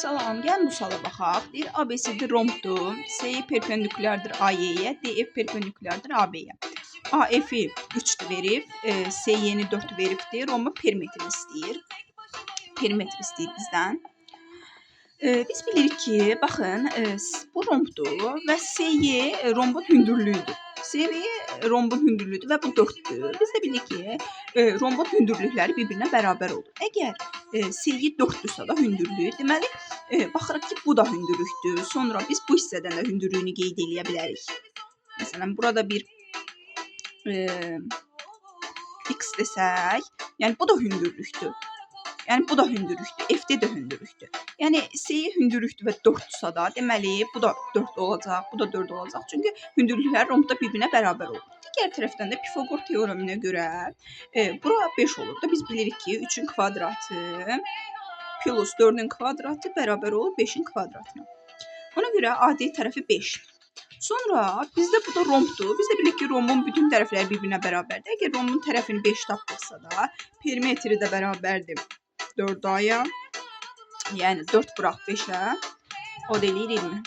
Salam, gəlin bu suala baxaq. Deyir, ABCD rombdur, CE perpendikulyardır AE'yə, DF perpendikulyardır AB-yə. AF-i 3 verib, CE-ni 4 veribdir, rombu perimetrini istəyir. Perimetr istəyir bizdən. Biz bilirik ki, baxın, bu rombdur və CE rombun hündürlüyüdür. CE rombun hündürlüyüdür və bu 4-dür. Biz də bilirik ki, rombun hündürlükləri bir-birinə bərabər olur. Əgər CE 4-dürsə da hündürlüyü, deməli, baxırıq ki, bu da hündürlükdür. Sonra biz bu hissədən də hündürlüyünü qeyd edə bilərik. Məsələn, burada bir x desək, yəni bu da hündürlükdür. Yəni bu da hündürlükdür, F-də də hündürlükdür. Yəni CE hündürlükdür və 4-dürsə da, deməli bu da 4 olacaq, bu da 4 olacaq. Çünki hündürlüklər rombda bir-birinə bərabər olur. Digər tərəfdən də Pifaqor teoreminə görə bura 5 olur da biz bilirik ki, 3-ün kvadratı plus 4-ün kvadratı bərabər olur 5-in kvadratına. Ona görə AD tərəfi 5-dir. Sonra bizdə bu da rombdur. Biz də bilirik ki, rombun bütün tərəfləri bir-birinə bərabərdir. Əgər rombun tərəfini 5 tapdıqsa da, perimetri də bərabərdir 4A-ya. Yəni 4 bıraq 5-ə, o da eləyir 20.